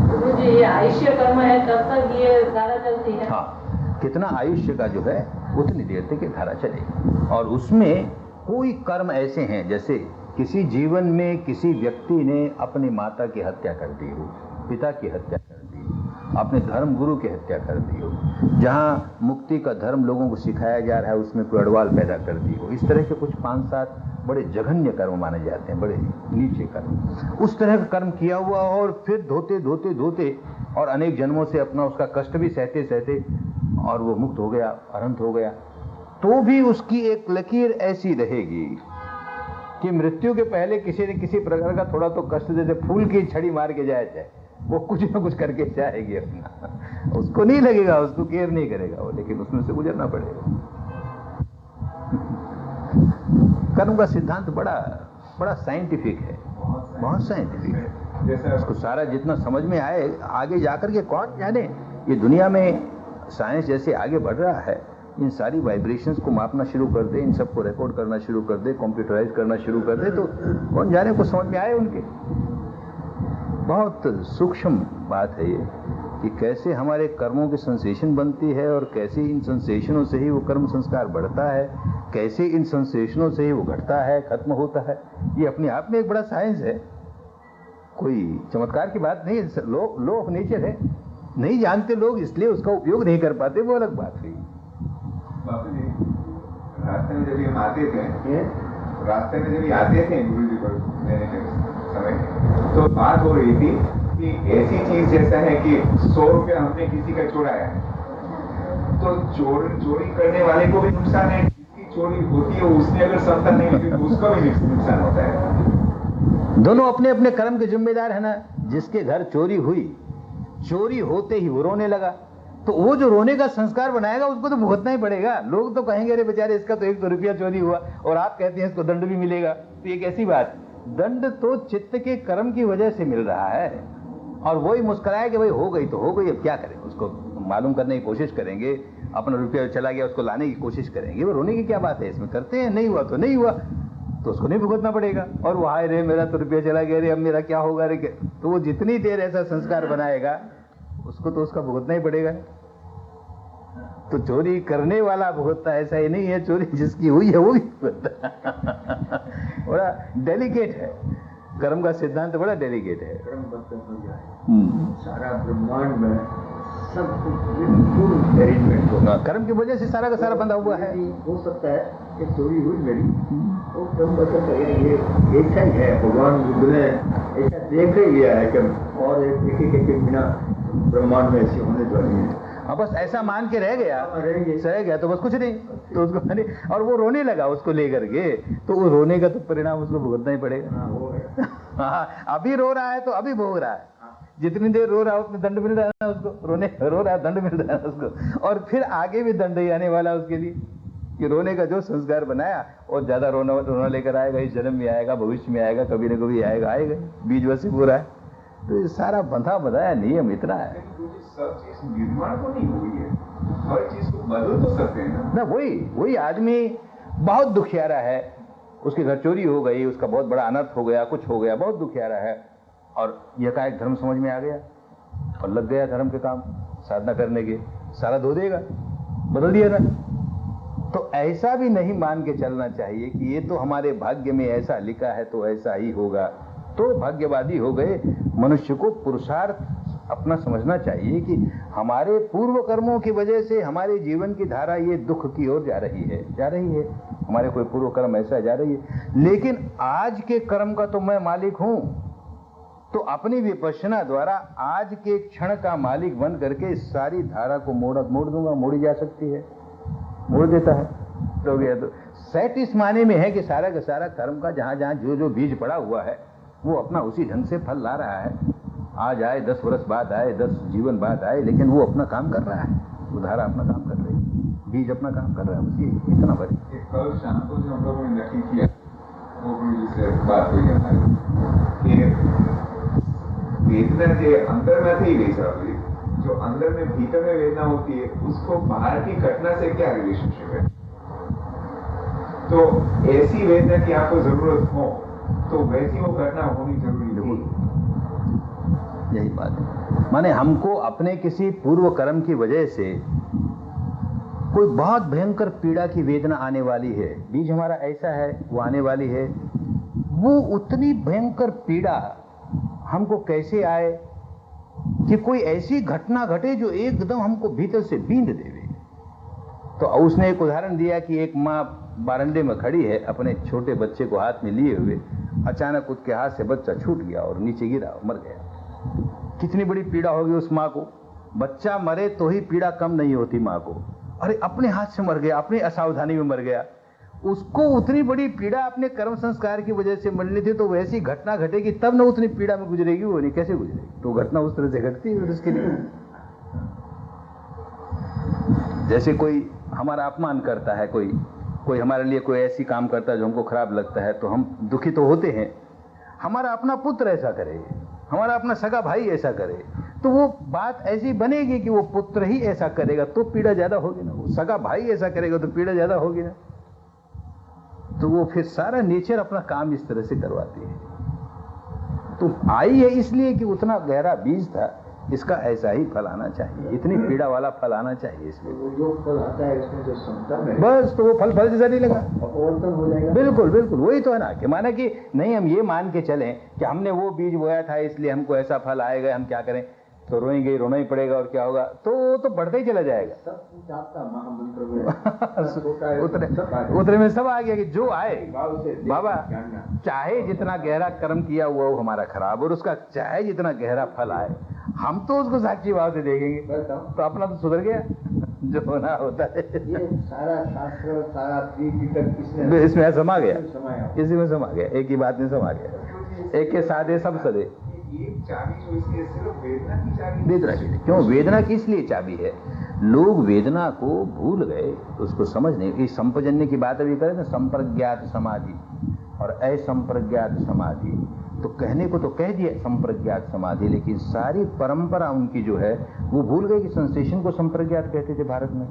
तो मुझे ये आयुष्य कर्म है, तब तक ये धारा चलती है। हाँ, कितना आयुष्य का जो है उतनी देर तक ये धारा चलेगी। और उसमें कोई कर्म ऐसे हैं, जैसे किसी जीवन में किसी व्यक्ति ने अपनी माता की हत्या कर दी हो, पिता की हत्या कर दी हो, अपने धर्म गुरु की हत्या कर दी हो, जहाँ मुक्ति का धर्म लोगों को सिखाया जा रहा है उसमें कोई अड़वाल पैदा कर दी हो। इस तरह के कुछ 5-7 बड़े जघन्य कर्म माने जाते हैं, बड़े नीचे कर्म। उस तरह का कर्म किया हुआ और फिर धोते और अनेक जन्मों से अपना उसका कष्ट भी सहते और वो मुक्त हो गया, अनंत हो गया, तो भी उसकी एक लकीर ऐसी रहेगी कि मृत्यु के पहले किसी न किसी प्रकार का थोड़ा तो कष्ट, जैसे फूल की छड़ी मार के जाए, वो कुछ न कुछ करके जाएगी अपना। उसको नहीं लगेगा, उसको केयर नहीं करेगा वो, लेकिन उसमें से गुजरना पड़ेगा। कर्म का सिद्धांत बड़ा साइंटिफिक है, बहुत साइंटिफिक है। जैसे उसको सारा जितना समझ में आए, आगे जाकर के कौन जाने। ये दुनिया में साइंस जैसे आगे बढ़ रहा है, इन सारी वाइब्रेशंस को मापना शुरू कर दे, इन सबको रिकॉर्ड करना शुरू कर दे, कंप्यूटराइज करना शुरू कर दे, तो कौन जाने को समझ में आए उनके। बहुत सूक्ष्म बात है ये कि कैसे हमारे कर्मों की सेंसेशन बनती है और कैसे इन सेंसेशनों से ही वो कर्म संस्कार बढ़ता है, कैसे इन सेंसेशनों से ही वो घटता है, खत्म होता है। ये अपने आप में एक बड़ा साइंस है, कोई चमत्कार की बात नहीं है। लॉ ऑफ नेचर है, नहीं जानते लोग इसलिए उसका उपयोग नहीं कर पाते, वो अलग बात है। बापू जी, रास्ते में जब हम आते थे गुरु जी को लेने के समय, तो बात हो रही थी कि ऐसी चीज जैसा है कि 100 रुपया हमने किसी का चुराया, तो चोरी करने वाले को भी नुकसान है, जिसकी चोरी होती है उसने अगर क्षमता नहीं होती तो उसका भी नुकसान होता है। दोनों अपने अपने कर्म के जिम्मेदार है ना। जिसके घर चोरी हुई, चोरी होते ही वो रोने लगा, तो वो जो रोने का संस्कार बनाएगा उसको तो भुगतना ही पड़ेगा। लोग तो कहेंगे अरे बेचारे इसका तो 1 रुपया चोरी हुआ, और आप कहते हैं इसको दंड भी मिलेगा, तो ये कैसी बात। दंड तो चित्त के कर्म की वजह से मिल रहा है, और वही मुस्कुराए कि भाई हो गई तो हो गई, अब क्या करें। उसको मालूम करने की कोशिश करेंगे, अपना रुपया चला गया उसको लाने की कोशिश करेंगे। वो रोने की क्या बात है इसमें, करते हैं, नहीं हुआ तो नहीं हुआ, तो उसको नहीं भुगतना पड़ेगा। और वो हाय रे मेरा तो रुपया चला गया रे, अब मेरा क्या होगा रे, तो वो जितनी देर ऐसा संस्कार बनाएगा उसको तो उसका भुगतना ही पड़ेगा। तो चोरी करने वाला भुगतता, ऐसा ही नहीं है, चोरी जिसकी हुई है वो भी भुगतता। बड़ा डेलिकेट है कर्म का सिद्धांत, बड़ा डेलिकेट है। कर्म बंधन हो जाए, सारा ब्रह्मांड में सब कुछ अरेंजमेंट होगा। कर्म की वजह से सारा का सारा बंधा हुआ है। हो सकता है कि चोरी हुई मेरी, वो कर्म बंधन का ये ऐसा ही है। भगवान बुद्ध ने ऐसा देख ही लिया है कि और एक बिना ब्रह्मांड में ऐसे होने वाली है। हाँ, बस ऐसा मान के रह गया तो बस कुछ नहीं, तो उसको और वो रोने लगा उसको लेकर के, तो वो रोने का तो परिणाम उसको भुगतना ही पड़ेगा। हाँ, अभी रो रहा है तो अभी भोग रहा है, जितनी देर रो रहा है उतने दंड मिल रहा है ना उसको, रो रहा है दंड मिल रहा है उसको, और फिर आगे भी दंड ही आने वाला उसके लिए कि रोने का जो संस्कार बनाया और ज्यादा रोना लेकर आएगा, इस जन्म में आएगा, भविष्य में आएगा, कभी न कभी आएगा, बीज वसी पूरा है। तो ये सारा बंधा बंधाया नियम इतना है। सब चीज निर्माण तो नहीं हुई है, हर चीज को बदल तो सकते हैं ना। वही आदमी बहुत दुखियारा है, उसकी घर चोरी हो गई, उसका बहुत बड़ा अनर्थ हो गया, कुछ हो गया, बहुत दुखियारा है, और यह का एक धर्म समझ में आ गया और लग गया धर्म के काम, साधना करने के, सारा धो देगा, बदल दिया ना। तो ऐसा भी नहीं मान के चलना चाहिए कि ये तो हमारे भाग्य में ऐसा लिखा है तो ऐसा ही होगा, तो भाग्यवादी हो गए। मनुष्य को पुरुषार्थ अपना समझना चाहिए कि हमारे पूर्व कर्मों की वजह से हमारे जीवन की धारा ये दुख की ओर जा रही है, हमारे कोई पूर्व कर्म ऐसा जा रही है। लेकिन आज के कर्म का तो मैं मालिक हूं, तो अपनी विपश्यना द्वारा आज के क्षण का मालिक बन करके सारी धारा को मोड़ दूंगा, मोड़ी जा सकती है, मोड़ देता है तो गया। तो सेट इस माने में है कि सारा का सारा कर्म का जहां जहां जो जो बीज पड़ा हुआ है वो अपना उसी ढंग से फल ला रहा है। आज आए, 10 वर्ष बाद आए, 10 जीवन बाद आए, लेकिन वो अपना काम कर रहा है, वो धारा अपना काम कर रही है, बीज अपना काम कर रहा है, बस ये इतना बड़े। कल शाम को जो हम लोगों ने नक्की किया, वो गुरु जी से बात हुई हमारी कि वेदना जो अंदर में थी गई साहब, जो अंदर में भीतर में वेदना होती है, उसको बाहर की घटना से क्या रिलेशनशिप है। तो ऐसी वेदना की आपको जरूरत हो तो वैसी वो घटना होनी जरूरी है। यही बात है, माने हमको अपने किसी पूर्व कर्म की वजह से कोई बहुत भयंकर पीड़ा की वेदना आने वाली है, बीज हमारा ऐसा है, वो आने वाली है, वो उतनी भयंकर पीड़ा हमको कैसे आए कि कोई ऐसी घटना घटे जो एकदम हमको भीतर से बींद देवे। तो उसने एक उदाहरण दिया कि एक माँ बारंडे में खड़ी है, अपने छोटे बच्चे को हाथ में लिए हुए, अचानक उसके हाथ से बच्चा छूट गया और नीचे गिरा और मर गया। कितनी बड़ी पीड़ा होगी उस माँ को, बच्चा मरे तो ही पीड़ा कम नहीं होती माँ को, अरे अपने हाथ से मर गया, अपनी असावधानी में मर गया, उसको उतनी बड़ी पीड़ा अपने कर्म संस्कार की वजह से मिलनी थी। तो वैसी घटना घटेगी तब न उतनी पीड़ा में गुजरेगी, वो नहीं कैसे गुजरेगी। तो घटना उस तरह से घटती है उसके लिए। जैसे कोई हमारा अपमान करता है, कोई हमारे लिए कोई ऐसी काम करता है जो हमको खराब लगता है, तो हम दुखी तो होते हैं। हमारा अपना पुत्र ऐसा करे, हमारा अपना सगा भाई ऐसा करे, तो वो बात ऐसी बनेगी कि वो पुत्र ही ऐसा करेगा तो पीड़ा ज्यादा होगी ना, वो सगा भाई ऐसा करेगा तो पीड़ा ज्यादा होगी ना। तो वो फिर सारा नेचर अपना काम इस तरह से करवाती है। तो आई है इसलिए कि उतना गहरा बीज था, इसका ऐसा ही फल आना चाहिए, इतनी पीड़ा वाला फल आना चाहिए इसमें। वो जो फल आता है उसमें जो क्षमता है, बस तो वो फल जैसा नहीं लगा, अपवर्तन हो जाएगा। बिल्कुल बिल्कुल वही तो है ना, कि माना कि नहीं हम ये मान के चलें कि हमने वो बीज बोया था इसलिए हमको ऐसा फल आएगा, हम क्या करें, तो रोएंगे, रोना ही पड़ेगा और क्या होगा, तो बढ़ता ही चला जाएगा। सब कुछ आपका महामंत्र उतरे में सब आ गया कि जो आए से बाबा, चाहे जितना गहरा कर्म किया हुआ वो हमारा खराब, और उसका चाहे जितना गहरा फल आए, हम तो उसको साक्षी भाव से देखेंगे, तो अपना तो सुधर गया, जो होना होता है। ये सारा शास्त्र, सारा किसने इसमें समा गया, समाया, इसी में समा गया, एक ही बात में समा गया, एक के साधे सब सदे। चाबी जो इसकी सिर्फ वेदना की चाबी, वेदना की, क्यों वेदना किस लिए चाबी है? लोग वेदना को भूल गए, उसको समझ नहीं। इस संपजन्य की बात अभी करें ना, संप्रज्ञात समाधि और असंप्रज्ञात समाधि, तो कहने को तो कह दिया संप्रज्ञात समाधि, लेकिन सारी परंपरा उनकी जो है वो भूल गए कि सेंसेशन को संप्रज्ञात कहते थे भारत में।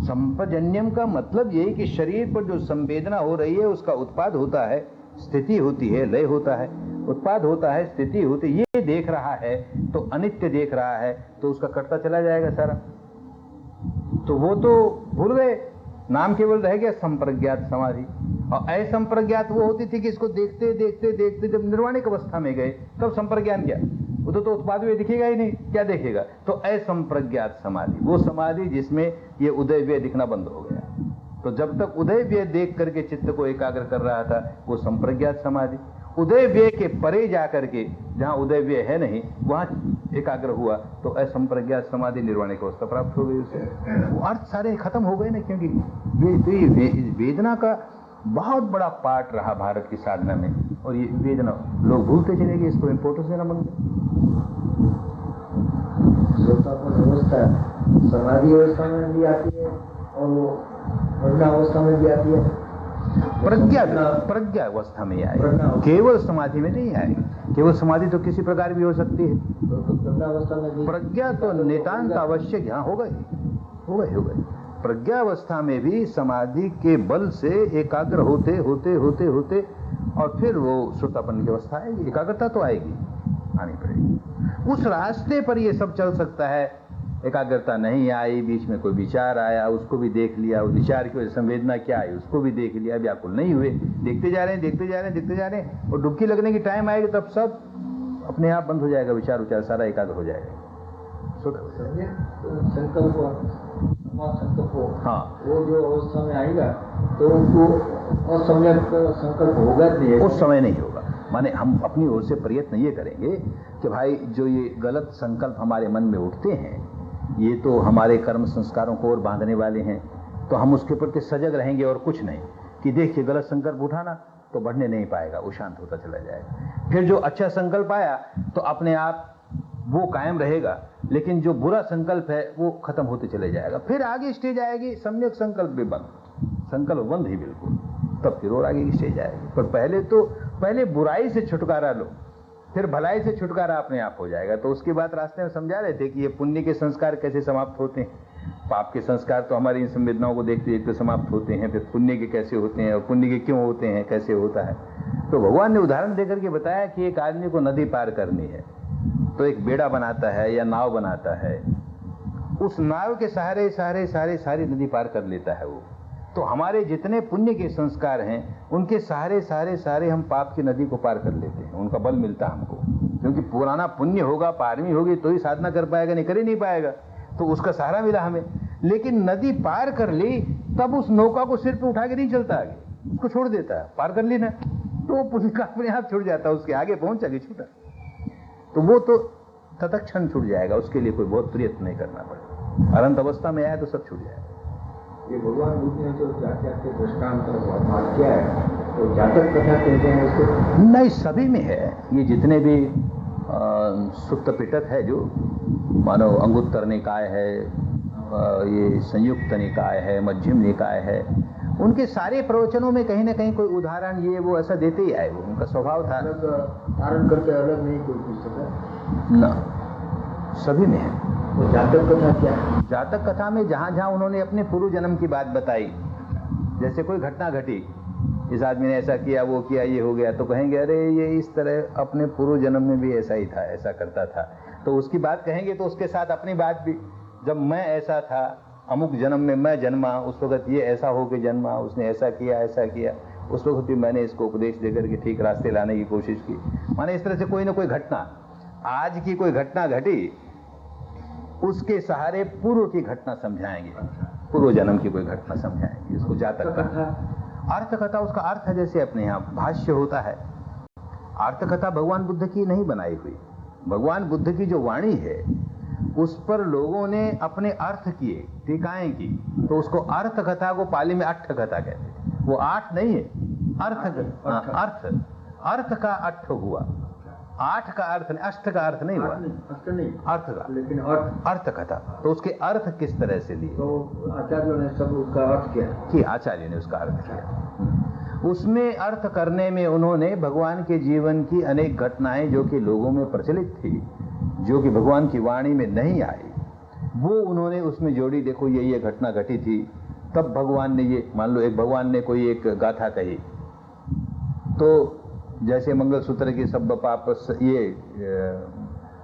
संपजन्यम का मतलब यही कि शरीर पर जो संवेदना हो रही है उसका उत्पाद होता है, स्थिति होती है, लय होता है, उत्पाद होता है, स्थिति होती है। ये देख रहा है तो अनित्य देख रहा है, तो उसका कटता चला जाएगा सारा। तो वो तो भूल गए, नाम केवल रह गया संप्रज्ञात समाधि। और असंप्रज्ञात वो होती थी कि इसको देखते देखते देखते जब निर्वाणिक अवस्था में गए तब संप्रज्ञान क्या, वो तो उत्पाद में दिखेगा ही नहीं, क्या देखेगा। तो असंप्रज्ञात समाधि, वो समाधि जिसमें ये उदय व्यय दिखना बंद हो गया। तो जब तक उदय व्यय देख करके चित्त को एकाग्र कर रहा था वो संप्रज्ञात समाधि। उदय व्यय के परे जाकर के जहां उदय व्यय है नहीं वहां एकाग्र हुआ तो असंप्रज्ञात समाधि निर्वाणिक अवस्था प्राप्त हो गई उसे। वो अर्थ सारे खत्म हो गए ना, क्योंकि वेदना का बहुत बड़ा पार्ट रहा भारत की साधना में, और ये वेदना लोग भूलते चले गए, इसको इम्पोर्टेंस देना बंद कर। अवस्था समाधि अवस्था में भी आती है और वो प्रज्ञा अवस्था में भी आती है। प्रज्ञा अवस्था में आए, केवल समाधि में नहीं आए। केवल समाधि तो किसी प्रकार भी हो सकती है, प्रज्ञा तो नितांत आवश्यक यहाँ हो गई। प्रज्ञा अवस्था में भी समाधि के बल से एकाग्र होते होते होते होते और फिर वो श्रोतापन की अवस्था आएगी, एकाग्रता तो आएगी, आनी पड़ेगी। उस रास्ते पर ये सब चल सकता है। एकाग्रता नहीं आई, बीच में कोई विचार आया, उसको भी देख लिया, उस विचार की वजह से संवेदना क्या आई उसको भी देख लिया, व्याकुल नहीं हुए, देखते जा रहे हैं, और डुबकी लगने की टाइम आएगी तब सब अपने आप बंद हो जाएगा, विचार सारा एकाग्र हो जाएगा। संकल्प हो, हाँ, वो जो अवस्था में आएगा तो उनको असम्यक संकल्प होगा नहीं, उस समय नहीं होगा। माने हम अपनी ओर से प्रयत्न ये करेंगे कि भाई जो ये गलत संकल्प हमारे मन में उठते हैं ये तो हमारे कर्म संस्कारों को और बांधने वाले हैं, तो हम उसके प्रति सजग रहेंगे और कुछ नहीं कि देखिए गलत संकल्प उठाना तो बढ़ने नहीं पाएगा, वो शांत होता चला जाएगा। फिर जो अच्छा संकल्प आया तो अपने आप वो कायम रहेगा, लेकिन जो बुरा संकल्प है वो खत्म होते चले जाएगा। फिर आगे स्टेज आएगी सम्यक संकल्प भी बंद, संकल्प बंद ही बिल्कुल, तब फिर और आगे की स्टेज आएगी। पर पहले बुराई से छुटकारा लो, फिर भलाई से छुटकारा अपने आप हो जाएगा। तो उसकी बात रास्ते में समझा रहे थे कि ये पुण्य के संस्कार कैसे समाप्त होते हैं, पाप के संस्कार तो हमारी इन संवेदनाओं को देखते देखते समाप्त होते हैं, फिर पुण्य के कैसे होते हैं और पुण्य के क्यों होते हैं, कैसे होता है। तो भगवान ने उदाहरण देकर के बताया कि एक आदमी को नदी पार करनी है तो एक बेड़ा बनाता है या नाव बनाता है, उस नाव के सहारे सारी नदी पार कर लेता है वो। तो हमारे जितने पुण्य के संस्कार हैं उनके सहारे हम पाप की नदी को पार कर लेते हैं, उनका बल मिलता है हमको, क्योंकि पुराना पुण्य होगा, पारमी होगी तो ही साधना कर पाएगा, नहीं कर ही नहीं पाएगा, तो उसका सहारा मिला हमें। लेकिन नदी पार कर ली तब उस नौका को सिर पे उठा के नहीं चलता आगे, उसको छोड़ देता है, पार कर ली ना तो पुण्य का अपने आप छूट जाता है, उसके आगे पहुंच आगे छूटा, तो वो तो तत्क्षण छूट जाएगा, उसके लिए कोई बहुत प्रयत्न नहीं करना पड़ेगा। अनंत अवस्था में आया तो सब छूट जाएगा। ये भगवान बुद्ध ने जो जातक के दृष्टांत बात किया है, तो जातक कथा कहते हैं इसको? नहीं, सभी में है। ये जितने भी सुत्त पिटक है, जो मानो अंगुत्तर निकाय है, ये संयुक्त निकाय है, मध्यम निकाय है, उनके सारे प्रवचनों में कहीं ना कहीं कोई उदाहरण ये वो ऐसा देते ही आए, वो उनका स्वभाव था। धारण करके अलग नहीं कोई पुस्तक है ना, सभी में है। तो जातक कथा क्या है? जातक कथा में जहां जहां उन्होंने अपने पूर्व जन्म की बात बताई, जैसे कोई घटना घटी, इस आदमी ने ऐसा किया, वो किया, ये हो गया, तो कहेंगे अरे ये इस तरह अपने पूर्व जन्म में भी ऐसा ही था, ऐसा करता था, तो उसकी बात कहेंगे तो उसके साथ अपनी बात भी, जब मैं ऐसा था, अमुक जन्म में मैं जन्मा, उस वक्त ये ऐसा हो के जन्मा, उसने ऐसा किया, उस वक्त भी मैंने इसको उपदेश देकर के ठीक रास्ते लाने की कोशिश की। माने इस तरह से कोई ना कोई घटना, आज की कोई घटना घटी, उसके सहारे पूर्व की घटना समझाएंगे, पूर्व जन्म की कोई घटना समझाएंगे, इसको जातक कथा। अर्थ कथा, उसका अर्थ है जैसे अपने यहाँ भाष्य होता है। अर्थ कथा भगवान बुद्ध की नहीं बनाई हुई, भगवान बुद्ध की जो वाणी है उस पर लोगों ने अपने अर्थ किए, टीकाएं की, तो उसको अर्थ कथा को पाली में अट्ठ कथा कहते हैं। वो आठ नहीं है, अर्थ का अट्ठ हुआ, आठ का अर्थ नहीं, अष्ट का अर्थ नहीं हुआ, अर्थ का, लेकिन अर्थ कथा, तो उसके अर्थ किस तरह से लिए, तो आचार्यों ने सब उसका अर्थ किया, आचार्य ने उसका अर्थ किया। उसमें अर्थ करने में उन्होंने भगवान के जीवन की अनेक घटनाएं जो कि लोगों में प्रचलित थी, जो कि भगवान की वाणी में नहीं आई, वो उन्होंने उसमें जोड़ी। देखो ये घटना घटी थी, तब भगवान ने ये, मान लो एक भगवान ने कोई एक गाथा कही, तो जैसे मंगलसूत्र की सब पाप ये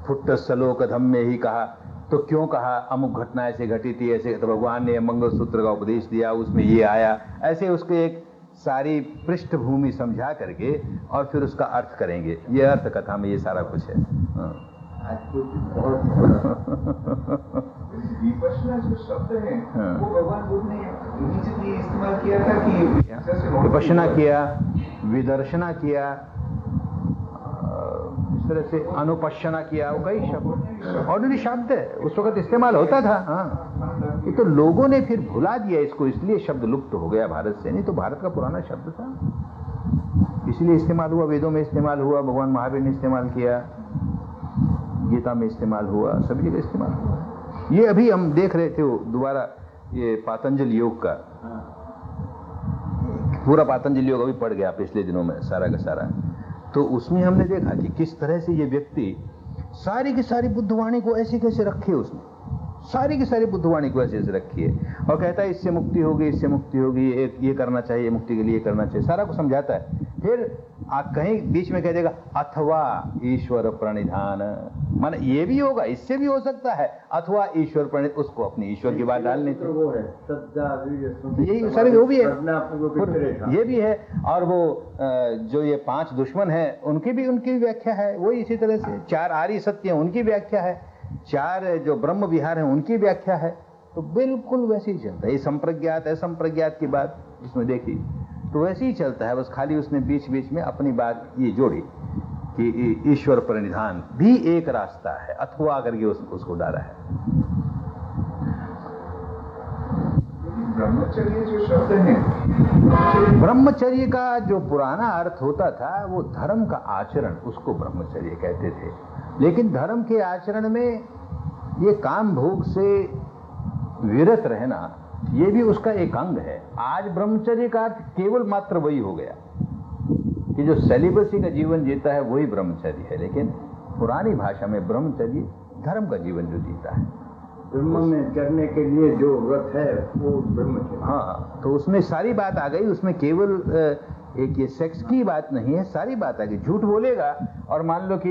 फुट्ट सलोक धम में ही कहा, तो क्यों कहा, अमुक घटना ऐसे घटी थी, ऐसे, तो भगवान ने मंगलसूत्र का उपदेश दिया, उसमें ये आया, ऐसे उसके एक सारी पृष्ठभूमि समझा करके और फिर उसका अर्थ करेंगे। ये अर्थ कथा में ये सारा कुछ है। विपश्यना जो शब्द है वो भगवान बुद्ध ने इमीडिएटली इस्तेमाल किया था कि विपश्यना किया, विदर्शना किया, इस तरह से अनुपश्यना किया, वो कई शब्द ऑर्डिनरी शब्द है, उस वक्त इस्तेमाल होता था। हाँ, ये तो लोगों ने फिर भुला दिया इसको, इसलिए शब्द लुप्त हो गया भारत से, नहीं तो भारत का पुराना शब्द था, इसलिए इस्तेमाल हुआ, वेदों में इस्तेमाल हुआ, भगवान महावीर ने इस्तेमाल किया, गीता में इस्तेमाल हुआ, सभी जगह इस्तेमाल हुआ। ये अभी हम देख रहे थे वो दोबारा ये पातंजल योग का, पूरा पातंजल योग अभी पड़ गया पिछले दिनों में सारा का सारा, तो उसमें हमने देखा कि किस तरह से ये व्यक्ति सारी की सारी बुद्धवाणी को ऐसे कैसे रखी है, उसने सारी की सारी बुद्धवाणी को ऐसे रखी है, और कहता है इससे मुक्ति होगी, इससे मुक्ति होगी, ये करना चाहिए, मुक्ति के लिए करना चाहिए, सारा कुछ समझाता है। फिर कहीं बीच में कह देगा अथवा ईश्वर प्रणिधान, माने ये भी होगा, इससे भी हो सकता है, अथवा ईश्वर प्रणित, उसको अपनी ईश्वर की बात डालनी थी, वो है यही सारे वो भी है, ये भी है। और वो जो ये 5 दुश्मन है उनकी भी व्याख्या है, वही इसी तरह से 4 आर्य सत्य है उनकी व्याख्या है, 4 जो ब्रह्म विहार है उनकी व्याख्या है, तो बिल्कुल वैसे ही चलता है। ये संप्रज्ञात असंप्रज्ञात की बात इसमें देखी तो वैसे ही चलता है, बस खाली उसने बीच बीच में अपनी बात ये जोड़ी कि ईश्वर प्रणिधान भी एक रास्ता है, अथवा करके उसको डाला है। ब्रह्मचर्य जो शब्द है, ब्रह्मचर्य का जो पुराना अर्थ होता था वो धर्म का आचरण, उसको ब्रह्मचर्य कहते थे। लेकिन धर्म के आचरण में ये काम भोग से विरत रहना, ये भी उसका एक अंग है। आज ब्रह्मचर्य का अर्थ केवल मात्र वही हो गया कि जो सेलिबसी का जीवन जीता है वही ब्रह्मचर्य है, लेकिन पुरानी भाषा में ब्रह्मचर्य धर्म का जीवन जो जीता है। ब्रह्म में चढ़ने के लिए जो व्रत है वो ब्रह्मचर्य। हाँ, तो उसमें सारी बात आ गई, उसमें केवल एक ये सेक्स की बात नहीं है, सारी बात आ गई। झूठ बोलेगा और मान लो कि